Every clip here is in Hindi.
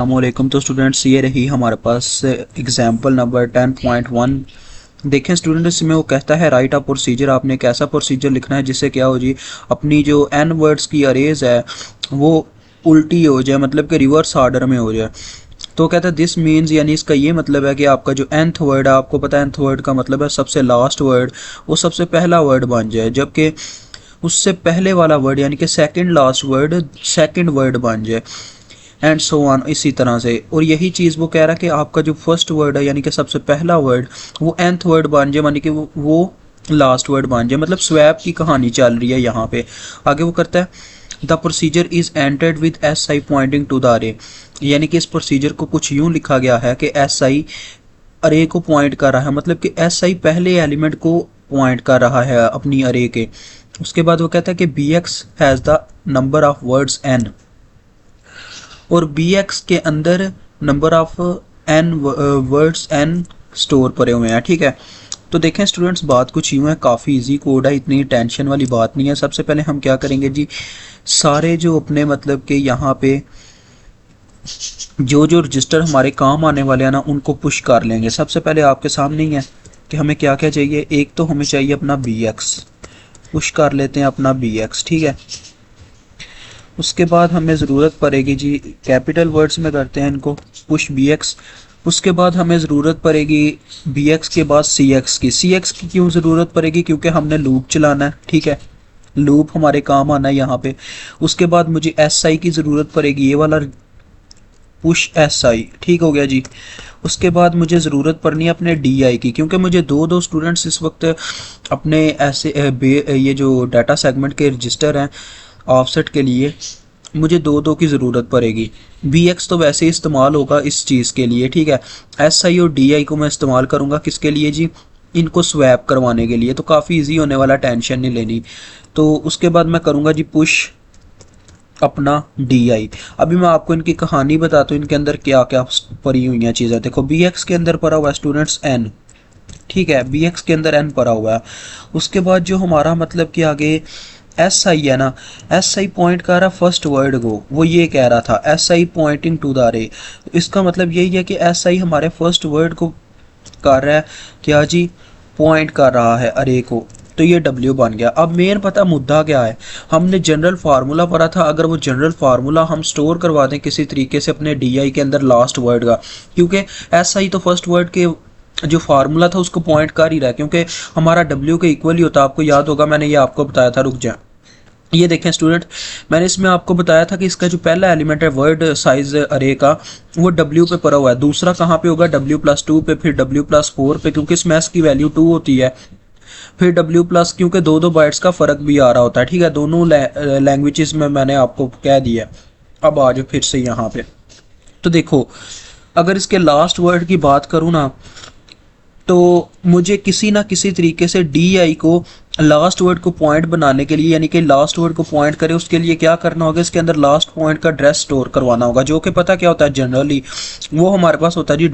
अस्सलामुअलैकुम। तो स्टूडेंट्स ये रही हमारे पास एग्जाम्पल नंबर 10.1। देखें स्टूडेंट, इसमें वो कहता है राइट अ प्रोसीजर। आपने एक ऐसा प्रोसीजर लिखना है जिससे क्या हो जी, अपनी जो एन वर्ड्स की अरेज है वो उल्टी हो जाए, मतलब कि रिवर्स ऑर्डर में हो जाए। तो कहता है दिस मीन्स, यानी इसका ये मतलब है कि आपका जो nth वर्ड है, आपको पता है nth वर्ड का मतलब है सबसे लास्ट वर्ड, वो सबसे पहला वर्ड बन जाए, जबकि उससे पहले वाला वर्ड यानी कि second last word second word बन जाए, एंड सो ऑन, इसी तरह से। और यही चीज़ वो कह रहा है कि आपका जो फर्स्ट वर्ड है यानी कि सबसे पहला वर्ड वो nth वर्ड बन जाए, यानी कि वो लास्ट वर्ड बन जाए। मतलब स्वैप की कहानी चल रही है यहाँ पे। आगे वो करता है the procedure is entered with S I pointing to the array, यानी कि इस प्रोसीजर को कुछ यूँ लिखा गया है कि एस आई अरे को पॉइंट कर रहा है, मतलब कि एस आई पहले एलिमेंट को पॉइंट कर रहा है अपनी अरे के। उसके बाद वो कहता है कि B X has the number of words N, और बी एक्स के अंदर number of N words N store पड़े हुए हैं। ठीक है, तो देखें स्टूडेंट्स, बात कुछ यूँ है, काफ़ी इजी कोड है, इतनी टेंशन वाली बात नहीं है। सबसे पहले हम क्या करेंगे जी, सारे जो अपने मतलब कि यहाँ पे जो जो रजिस्टर हमारे काम आने वाले हैं ना, उनको पुश कर लेंगे। सबसे पहले आपके सामने ही है कि हमें क्या क्या चाहिए। एक तो हमें चाहिए अपना बी एक्स, पुश कर लेते हैं अपना बी एक्स। ठीक है, उसके बाद हमें ज़रूरत पड़ेगी जी, कैपिटल वर्ड्स में करते हैं इनको, पुश बी एक्स। उसके बाद हमें ज़रूरत पड़ेगी बी एक्स के बाद सी एक्स की। सी एक्स की क्यों ज़रूरत पड़ेगी? क्योंकि हमने लूप चलाना है। ठीक है, लूप हमारे काम आना है यहाँ पे। उसके बाद मुझे एस आई की ज़रूरत पड़ेगी, ये वाला पुश एस आई। ठीक हो गया जी। उसके बाद मुझे ज़रूरत पड़नी है अपने डी आई की, क्योंकि मुझे दो स्टूडेंट्स इस वक्त अपने ऐसे ये जो डाटा सेगमेंट के रजिस्टर हैं ऑफसेट के लिए, मुझे दो की ज़रूरत पड़ेगी। बी एक्स तो वैसे ही इस्तेमाल होगा इस चीज़ के लिए। ठीक है, एस आई और डी आई को मैं इस्तेमाल करूँगा किसके लिए जी, इनको स्वैप करवाने के लिए। तो काफ़ी इजी होने वाला, टेंशन नहीं लेनी। तो उसके बाद मैं करूँगा जी पुश अपना डी आई। अभी मैं आपको इनकी कहानी बताता हूँ, इनके अंदर क्या क्या पड़ी हुई हैं चीज़ें। देखो, बी एक्स के अंदर पड़ा हुआ है स्टूडेंट्स एन। ठीक है, बी एक्स के अंदर एन पड़ा हुआ है। उसके बाद जो हमारा मतलब कि आगे एस आई है ना, एस आई पॉइंट कर रहा फर्स्ट वर्ड को, वो ये कह रहा था S I pointing to the array. इसका मतलब यही है कि एस आई हमारे फर्स्ट वर्ड को कर रहा है क्या जी, पॉइंट कर रहा है अरे को। तो ये W बन गया। अब मेन पता मुद्दा क्या है, हमने जनरल फार्मूला पढ़ा था। अगर वो जनरल फार्मूला हम स्टोर करवा दें किसी तरीके से अपने DI के अंदर लास्ट वर्ड का, क्योंकि SI तो फर्स्ट वर्ड के जो फार्मूला था उसको पॉइंट कर ही रहा है, क्योंकि हमारा W के इक्वल ही होता है। आपको याद होगा, मैंने ये आपको बताया था। रुक जाए, ये देखें स्टूडेंट, मैंने इसमें आपको बताया था कि इसका जो पहला एलिमेंट है वर्ड साइज अरे का, वो W पे पड़ा हुआ है। दूसरा कहाँ पे होगा? W+2 पे, फिर W+4 पे, क्योंकि इसमें S की वैल्यू 2 होती है। फिर W+, क्योंकि दो बाइट्स का फ़र्क भी आ रहा होता है। ठीक है, दोनों लैंग्वेजेस में मैंने आपको कह दिया। अब आ जाओ फिर से यहाँ पे। तो देखो, अगर इसके लास्ट वर्ड की बात करूँ ना, तो मुझे किसी ना किसी तरीके से DI को लास्ट वर्ड को पॉइंट बनाने के लिए, यानी कि लास्ट वर्ड को पॉइंट करे, उसके लिए क्या करना होगा, इसके अंदर लास्ट पॉइंट का एड्रेस स्टोर करवाना होगा, जो कि पता क्या होता है जनरली, वो हमारे पास होता है जी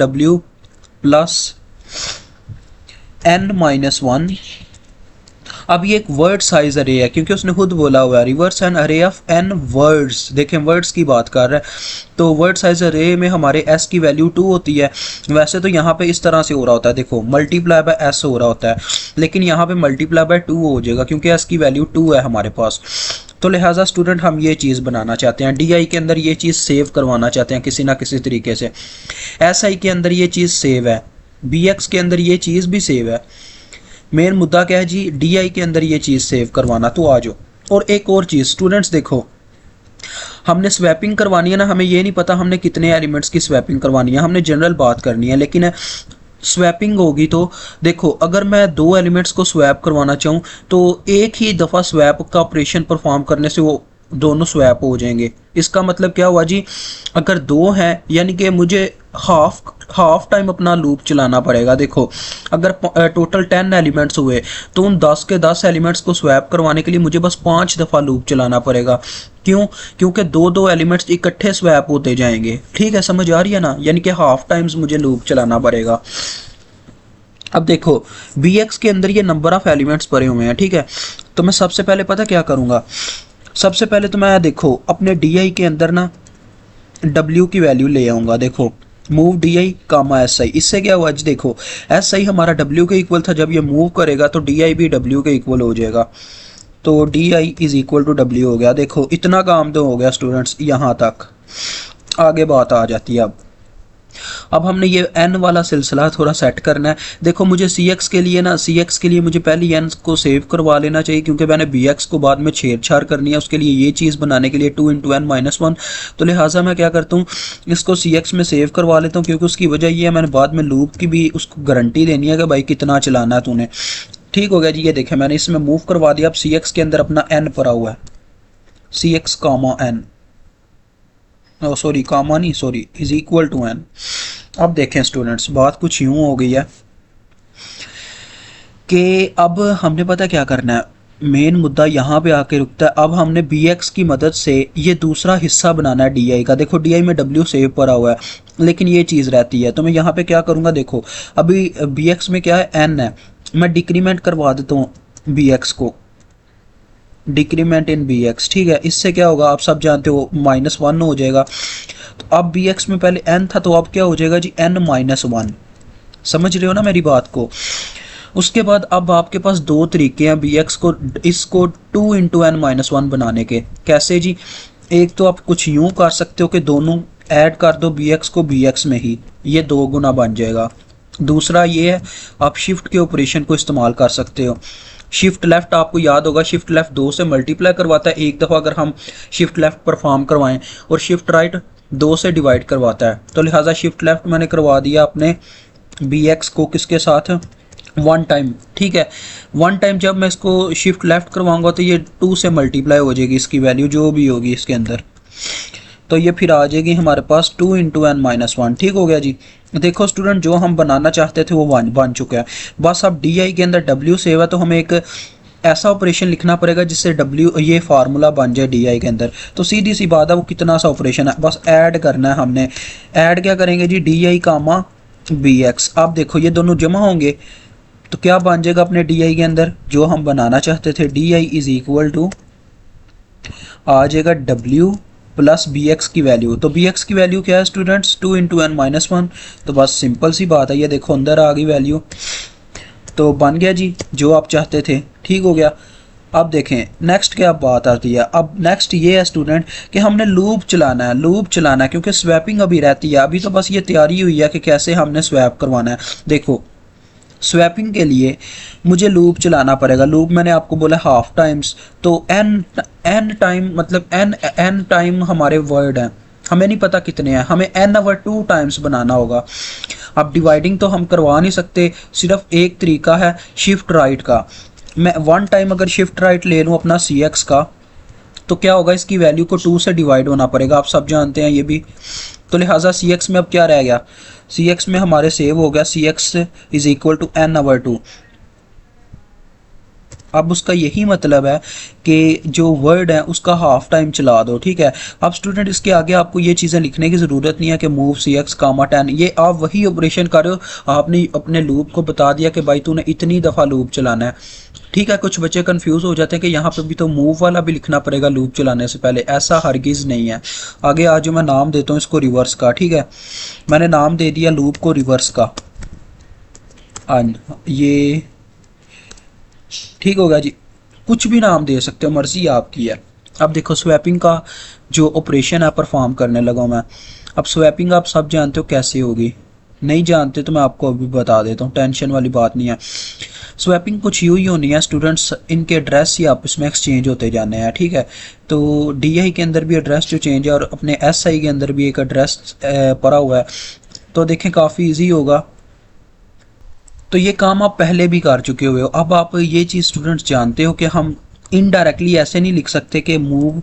W+N-1। अब ये एक वर्ड साइज अरे है, क्योंकि उसने खुद बोला हुआ है रिवर्स एन अरे ऑफ एन वर्ड्स। देखें, वर्ड्स की बात कर रहा है। तो वर्ड साइज अरे में हमारे एस की वैल्यू 2 होती है। वैसे तो यहाँ पे इस तरह से हो रहा होता है, देखो मल्टीप्लाई बाय एस हो रहा होता है, लेकिन यहाँ पे मल्टीप्लाई बाय 2 हो जाएगा, क्योंकि एस की वैल्यू 2 है हमारे पास। तो लिहाजा स्टूडेंट हम ये चीज़ बनाना चाहते हैं, DI के अंदर ये चीज़ सेव करवाना चाहते हैं किसी ना किसी तरीके से। SI के अंदर ये चीज़ सेव है, BX के अंदर ये चीज़ भी सेव है। मेन मुद्दा क्या है जी, DI के अंदर ये चीज़ सेव करवाना। तो आ जाओ। और एक और चीज़ स्टूडेंट्स, देखो हमने स्वैपिंग करवानी है ना, हमें ये नहीं पता हमने कितने एलिमेंट्स की स्वैपिंग करवानी है, हमने जनरल बात करनी है। लेकिन स्वैपिंग होगी तो देखो, अगर मैं 2 एलिमेंट्स को स्वैप करवाना चाहूँ तो एक ही दफ़ा स्वैप का ऑपरेशन परफॉर्म करने से वो दोनों स्वैप हो जाएंगे। इसका मतलब क्या हुआ जी, अगर 2 हैं यानी कि मुझे हाफ टाइम अपना लूप चलाना पड़ेगा। देखो, अगर टोटल 10 एलिमेंट्स हुए तो उन 10 के 10 एलिमेंट्स को स्वैप करवाने के लिए मुझे बस 5 दफ़ा लूप चलाना पड़ेगा। क्यों? क्योंकि दो एलिमेंट्स इकट्ठे स्वैप होते जाएंगे। ठीक है, समझ आ रही है ना, यानी कि हाफ टाइम्स मुझे लूप चलाना पड़ेगा। अब देखो, BX के अंदर ये नंबर ऑफ एलिमेंट्स पड़े हुए हैं। ठीक है, तो मैं सबसे पहले पता क्या करूँगा, सबसे पहले तो मैं देखो अपने DI के अंदर ना डब्ल्यू की वैल्यू ले आऊँगा। देखो move D I comma S I, इससे क्या हुआ जी, देखो एस आई हमारा डब्ल्यू के इक्वल था, जब ये मूव करेगा तो डी आई भी डब्ल्यू के इक्वल हो जाएगा, तो D I is equal to W हो गया। देखो इतना काम तो हो गया स्टूडेंट्स, यहाँ तक आगे बात आ जाती है। अब हमने ये n वाला सिलसिला थोड़ा सेट करना है। देखो मुझे cx के लिए ना, cx के लिए मुझे पहले n को सेव करवा लेना चाहिए, क्योंकि मैंने bx को बाद में छेड़छाड़ करनी है, उसके लिए ये चीज़ बनाने के लिए 2 इंटू एन माइनस वन। तो लिहाजा मैं क्या करता हूँ, इसको cx में सेव करवा लेता हूँ, क्योंकि उसकी वजह ये है मैंने बाद में लूप की भी उसको गारंटी देनी है कि भाई कितना चलाना है तूने। ठीक हो गया जी, ये देखें मैंने इसमें मूव करवा दिया। अब cx के अंदर अपना n पड़ा हुआ है, cx comma n, sorry comma नहीं, sorry is equal to n। अब देखें स्टूडेंट्स, बात कुछ यूं हो गई है कि अब हमने पता क्या करना है, मेन मुद्दा यहाँ पे आके रुकता है। अब हमने bx की मदद से ये दूसरा हिस्सा बनाना है डी का। देखो डी में w सेव पड़ा हुआ है, लेकिन ये चीज़ रहती है, तो मैं यहाँ पे क्या करूँगा, देखो अभी bx में क्या है, n है, मैं डिक्रीमेंट करवा देता हूँ bx को, डिक्रीमेंट इन bx। ठीक है, इससे क्या होगा आप सब जानते हो, -1 हो जाएगा। तो अब bx में पहले n था, तो अब क्या हो जाएगा जी, n-1। समझ रहे हो ना मेरी बात को। उसके बाद अब आपके पास दो तरीके हैं bx को, इसको 2 इंटू n-1 बनाने के। कैसे जी, एक तो आप कुछ यूं कर सकते हो कि दोनों ऐड कर दो bx को bx में ही, ये 2 गुना बन जाएगा। दूसरा ये है, आप शिफ्ट के ऑपरेशन को इस्तेमाल कर सकते हो। शिफ्ट लेफ्ट आपको याद होगा, शिफ्ट लेफ्ट 2 से मल्टीप्लाई करवाता है एक दफ़ा अगर हम शिफ्ट लेफ्ट परफॉर्म करवाएं, और शिफ्ट राइट 2 से डिवाइड करवाता है। तो लिहाजा शिफ्ट लेफ्ट मैंने करवा दिया अपने bx को किसके साथ, 1 टाइम। ठीक है, 1 टाइम जब मैं इसको शिफ्ट लेफ्ट करवाऊंगा तो ये 2 से मल्टीप्लाई हो जाएगी इसकी वैल्यू जो भी होगी इसके अंदर, तो ये फिर आ जाएगी हमारे पास 2 इंटू n-1। ठीक हो गया जी। देखो स्टूडेंट, जो हम बनाना चाहते थे वो बन चुका है। बस अब डी के अंदर w सेव है, तो हमें एक ऐसा ऑपरेशन लिखना पड़ेगा जिससे w ये फार्मूला बन जाए डी के अंदर। तो सीधी सी बात है, वो कितना सा ऑपरेशन है, बस ऐड करना है हमने। ऐड क्या करेंगे जी, डी कामा bx। अब देखो ये दोनों जमा होंगे तो क्या बन जाएगा अपने डी के अंदर, जो हम बनाना चाहते थे, डी इज इक्वल टू आ जाएगा w प्लस bx की वैल्यू। तो bx की वैल्यू क्या है स्टूडेंट्स, 2 इंटू n-1। तो बस सिंपल सी बात है, ये देखो अंदर आ गई वैल्यू, तो बन गया जी जो आप चाहते थे। ठीक हो गया। अब देखें नेक्स्ट क्या बात आती है। अब नेक्स्ट ये है स्टूडेंट कि हमने लूप चलाना है, लूप चलाना है, क्योंकि स्वैपिंग अभी रहती है। अभी तो बस ये तैयारी हुई है कि कैसे हमने स्वैप करवाना है। देखो स्वैपिंग के लिए मुझे लूप चलाना पड़ेगा। लूप मैंने आपको बोला हाफ टाइम्स, तो n टाइम मतलब n टाइम हमारे वर्ड हैं, हमें नहीं पता कितने हैं, हमें n/2 टाइम्स बनाना होगा। अब डिवाइडिंग तो हम करवा नहीं सकते, सिर्फ एक तरीका है शिफ्ट राइट का। मैं 1 टाइम अगर शिफ्ट राइट ले लूँ अपना cx का, तो क्या होगा, इसकी वैल्यू को 2 से डिवाइड होना पड़ेगा, आप सब जानते हैं ये भी। तो लिहाजा cx में अब क्या रह गया, cx में हमारे सेव हो गया cx is equal to n/2। अब उसका यही मतलब है कि जो वर्ड है उसका हाफ टाइम चला दो। ठीक है, अब स्टूडेंट इसके आगे आपको ये चीज़ें लिखने की ज़रूरत नहीं है कि मूव cx कामा 10, ये आप वही ऑपरेशन कर रहे हो। आपने अपने लूप को बता दिया कि भाई तूने इतनी दफ़ा लूप चलाना है। ठीक है, कुछ बच्चे कंफ्यूज हो जाते हैं कि यहाँ पे भी तो मूव वाला भी लिखना पड़ेगा लूप चलाने से पहले, ऐसा हरगिज़ नहीं है। आगे आज जो मैं नाम देता हूँ इसको रिवर्स का। ठीक है, मैंने नाम दे दिया लूप को रिवर्स का, ये ठीक होगा जी, कुछ भी नाम दे सकते हो, मर्जी आपकी है। अब देखो स्वैपिंग का जो ऑपरेशन है परफॉर्म करने लगा मैं। अब स्वैपिंग आप सब जानते हो कैसे होगी, नहीं जानते तो मैं आपको अभी बता देता हूँ, टेंशन वाली बात नहीं है। स्वैपिंग कुछ यूँ ही होनी है स्टूडेंट्स, इनके एड्रेस ही आपस में एक्सचेंज होते जाने हैं। ठीक है, तो डी के अंदर भी एड्रेस जो चेंज है और अपने एस के अंदर भी एक एड्रेस पड़ा हुआ है, तो देखें काफ़ी ईजी होगा। तो ये काम आप पहले भी कर चुके हुए हो। अब आप ये चीज़ स्टूडेंट्स जानते हो कि हम इनडायरेक्टली ऐसे नहीं लिख सकते कि मूव,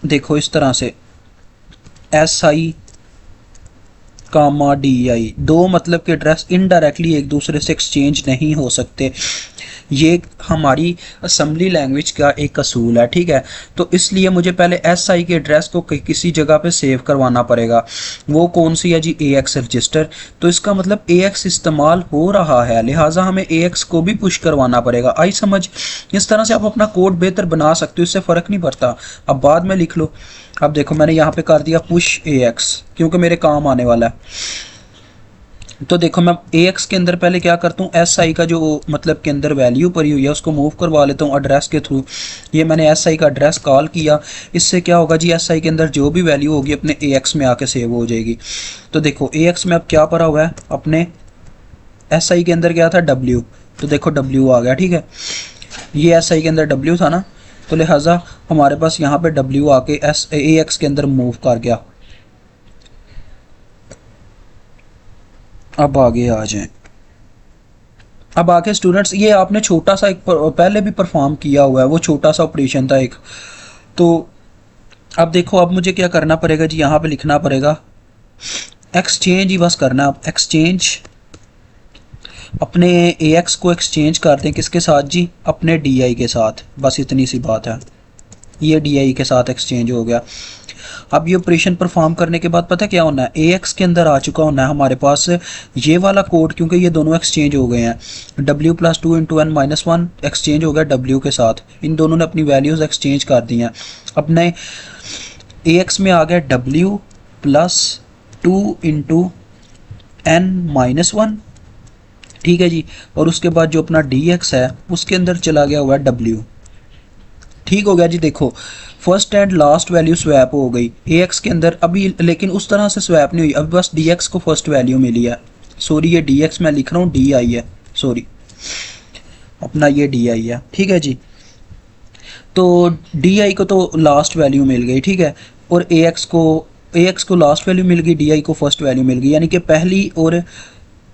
देखो इस तरह से SI कामा DI, दो मतलब के एड्रेस इनडायरेक्टली एक दूसरे से एक्सचेंज नहीं हो सकते। ये हमारी असेंबली लैंग्वेज का एक असूल है। ठीक है, तो इसलिए मुझे पहले SI के एड्रेस को किसी जगह पे सेव करवाना पड़ेगा। वो कौन सी है जी, AX रजिस्टर। तो इसका मतलब AX इस्तेमाल हो रहा है, लिहाजा हमें AX को भी पुश करवाना पड़ेगा। आई समझ। इस तरह से आप अपना कोड बेहतर बना सकते हो, इससे फ़र्क नहीं पड़ता। अब बाद में लिख लो। अब देखो मैंने यहाँ पे कर दिया पुश AX क्योंकि मेरे काम आने वाला है। तो देखो मैं AX के अंदर पहले क्या करता हूँ, SI का जो मतलब के अंदर वैल्यू पड़ी हुई है उसको मूव करवा लेता हूँ एड्रेस के थ्रू। ये मैंने SI का एड्रेस कॉल किया, इससे क्या होगा जी SI के अंदर जो भी वैल्यू होगी अपने AX में आके सेव हो जाएगी। तो देखो AX में अब क्या पड़ा हुआ है, अपने SI के अंदर क्या था W, तो देखो W आ गया, ठीक है। ये SI के अंदर W था ना, तो लिहाजा हमारे पास यहाँ पे W आके AX के अंदर मूव कर गया। अब आगे आ जाएं। अब आके स्टूडेंट्स ये आपने छोटा सा एक पहले भी परफॉर्म किया हुआ है, वो छोटा सा ऑपरेशन था एक। तो अब देखो अब मुझे क्या करना पड़ेगा जी, यहाँ पे लिखना पड़ेगा एक्सचेंज ही बस करना है। एक्सचेंज अपने AX को एक्सचेंज करते हैं किसके साथ जी, अपने DI के साथ, बस इतनी सी बात है। ये DI के साथ एक्सचेंज हो गया। अब ये ऑपरेशन परफॉर्म करने के बाद पता क्या होना है, AX के अंदर आ चुका होना है हमारे पास ये वाला कोड, क्योंकि ये दोनों एक्सचेंज हो गए हैं। W+2 × n-1 एक्सचेंज हो गया W के साथ, इन दोनों ने अपनी वैल्यूज़ एक्सचेंज कर दी हैं। अपने AX में आ गया W+2 × n-1, ठीक है जी। और उसके बाद जो अपना DX है उसके अंदर चला गया हुआ है W, ठीक हो गया जी। देखो first and last value swap हो गई AX के अंदर अभी, लेकिन उस तरह से स्वैप नहीं हुई, अभी बस DX को फर्स्ट वैल्यू मिली है। सॉरी ये DX मैं लिख रहा हूँ DI है, सॉरी अपना ये DI है, ठीक है जी। तो DI को तो लास्ट वैल्यू मिल गई, ठीक है, और AX को लास्ट वैल्यू मिल गई, DI को फर्स्ट वैल्यू मिल गई, यानी कि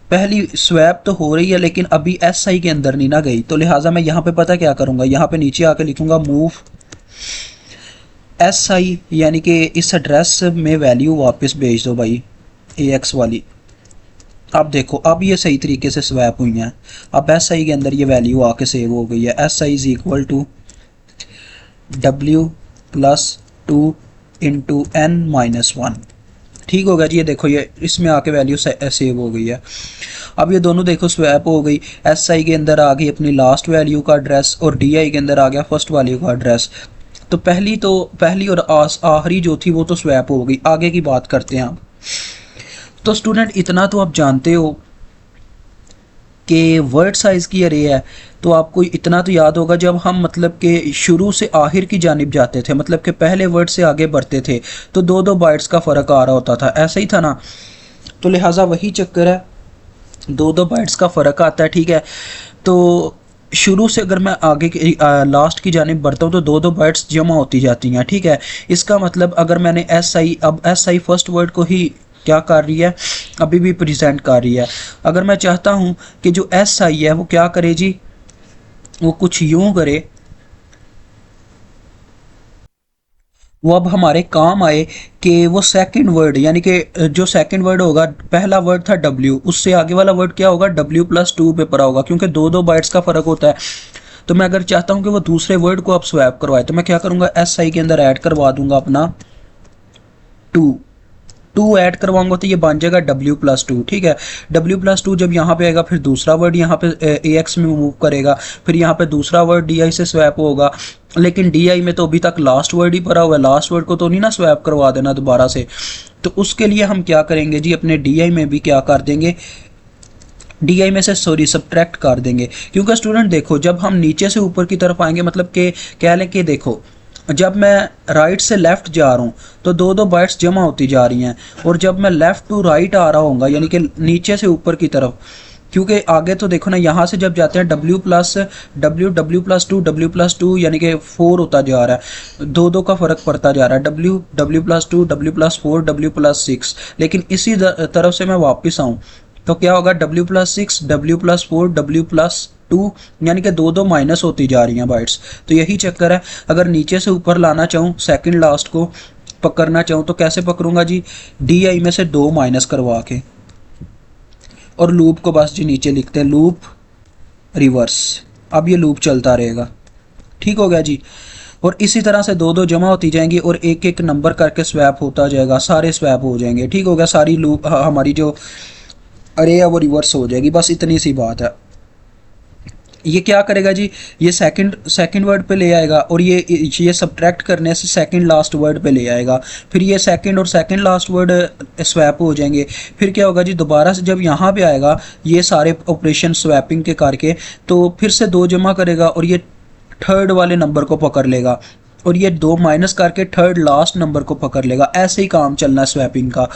पहली स्वैप तो हो रही है लेकिन अभी SI के अंदर नहीं ना गई। तो लिहाजा मैं यहाँ पे पता क्या करूँगा, यहाँ पे नीचे आके लिखूँगा मूव SI, यानी कि इस एड्रेस में वैल्यू वापस भेज दो भाई AX वाली। अब देखो अब ये सही तरीके से स्वैप हुई हैं। अब SI के अंदर ये वैल्यू आके सेव हो गई है, SI = W+2 × n-1, ठीक होगा जी। ये देखो ये इसमें आके वैल्यू सेव हो गई है। अब ये दोनों देखो स्वैप हो गई, SI के अंदर आ गई अपनी लास्ट वैल्यू का एड्रेस और DI के अंदर आ गया फर्स्ट वैल्यू का एड्रेस। तो पहली और आखिरी जो थी वो तो स्वैप हो गई। आगे की बात करते हैं आप। तो स्टूडेंट इतना तो आप जानते हो कि वर्ड साइज़ की अरे है, तो आपको इतना तो याद होगा जब हम मतलब कि शुरू से आखिर की जानिब जाते थे, मतलब कि पहले वर्ड से आगे बढ़ते थे तो 2-2 बाइट्स का फ़र्क आ रहा होता था, ऐसा ही था ना। तो लिहाजा वही चक्कर है, 2-2 बाइट्स का फ़र्क आता है, ठीक है। तो शुरू से अगर मैं आगे की लास्ट की जानिब बढ़ता हूँ तो 2-2 बाइट्स जमा होती जाती हैं, ठीक है। इसका मतलब अगर मैंने अब SI फर्स्ट वर्ड को ही क्या कर रही है, अभी भी प्रेजेंट कर रही है। अगर मैं चाहता हूँ कि जो SI है वो क्या करे जी, वो कुछ यूं करे, वो अब हमारे काम आए कि वो सेकंड वर्ड, यानी कि जो सेकंड वर्ड होगा, पहला वर्ड था W, उससे आगे वाला वर्ड क्या होगा, W+2 पे पड़ा होगा, क्योंकि 2-2 बाइट्स का फ़र्क होता है। तो मैं अगर चाहता हूँ कि वो दूसरे वर्ड को आप स्वैप करवाए तो मैं क्या करूँगा, SI के अंदर ऐड करवा दूंगा अपना 2 ऐड करवाऊंगा तो ये बन जाएगा W+2, ठीक है। W+2 जब यहाँ पे आएगा फिर दूसरा वर्ड यहाँ पे AX में मूव करेगा, फिर यहाँ पे दूसरा वर्ड DI से स्वैप होगा, लेकिन DI में तो अभी तक लास्ट वर्ड ही पड़ा हुआ है, लास्ट वर्ड को तो नहीं ना स्वैप करवा देना दोबारा से। तो उसके लिए हम क्या करेंगे जी, अपने DI में भी क्या कर देंगे, DI में से सब्ट्रैक्ट कर देंगे। क्योंकि स्टूडेंट देखो जब हम नीचे से ऊपर की तरफ आएंगे, मतलब कि कह लें कि देखो जब मैं राइट से लेफ़्ट जा रहा हूँ तो 2-2 बाइट्स जमा होती जा रही हैं, और जब मैं लेफ़्ट टू राइट आ रहा हूँगा यानी कि नीचे से ऊपर की तरफ, क्योंकि आगे तो देखो ना यहाँ से जब जाते हैं W+2 यानी कि 4 होता जा रहा है, 2-2 का फ़र्क पड़ता जा रहा है, W+2 W+4 W+6, लेकिन इसी तरफ से मैं वापस आऊँ तो क्या होगा, W+6 W+4 W+2, यानी कि 2-2 माइनस होती जा रही हैं बाइट्स। तो यही चक्कर है, अगर नीचे से ऊपर लाना चाहूँ, सेकंड लास्ट को पकड़ना चाहूँ तो कैसे पकड़ूंगा जी, DI में से 2 माइनस करवा के, और लूप को बस जी नीचे लिखते हैं लूप रिवर्स। अब ये लूप चलता रहेगा, ठीक हो गया जी। और इसी तरह से 2-2 जमा होती जाएंगी और एक एक नंबर करके स्वैप होता जाएगा, सारे स्वैप हो जाएंगे, ठीक हो गया। सारी लूप हमारी जो अरे है वो रिवर्स हो जाएगी, बस इतनी सी बात है। ये क्या करेगा जी, ये सेकंड वर्ड पे ले आएगा और ये सब्ट्रैक्ट करने से सेकंड लास्ट वर्ड पे ले आएगा। फिर ये सेकंड और सेकंड लास्ट वर्ड स्वैप हो जाएंगे। फिर क्या होगा जी, दोबारा से जब यहाँ पे आएगा ये सारे ऑपरेशन स्वैपिंग के करके, तो फिर से 2 जमा करेगा और ये थर्ड वाले नंबर को पकड़ लेगा और ये 2 माइनस करके थर्ड लास्ट नंबर को पकड़ लेगा। ऐसे ही काम चलना है स्वैपिंग का।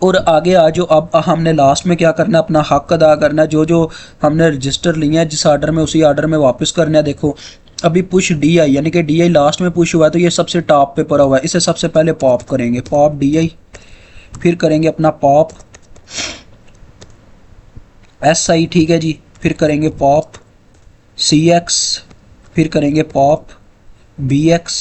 और आगे आ जो, अब हमने लास्ट में क्या करना है, अपना हक अदा करना है। जो जो हमने रजिस्टर लिए हैं जिस आर्डर में, उसी आर्डर में वापस करना है। देखो अभी पुश डी आई, यानी कि डी आई लास्ट में पुश हुआ है तो ये सबसे टॉप पे पड़ा हुआ है, इसे सबसे पहले पॉप करेंगे, पॉप डी आई। फिर करेंगे अपना पॉप एस आई, ठीक है जी। फिर करेंगे पॉप सी एक्स, फिर करेंगे पॉप बी एक्स,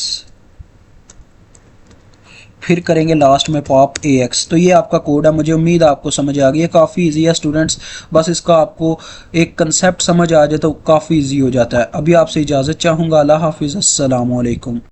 फिर करेंगे लास्ट में पॉप ए एक्स। तो ये आपका कोड है। मुझे उम्मीद आपको समझ आ गई है। काफ़ी इजी है स्टूडेंट्स, बस इसका आपको एक कंसेप्ट समझ आ जाए तो काफ़ी इजी हो जाता है। अभी आपसे इजाज़त चाहूँगा। अल्लाह हाफिज़, अस्सलाम वालेकुम।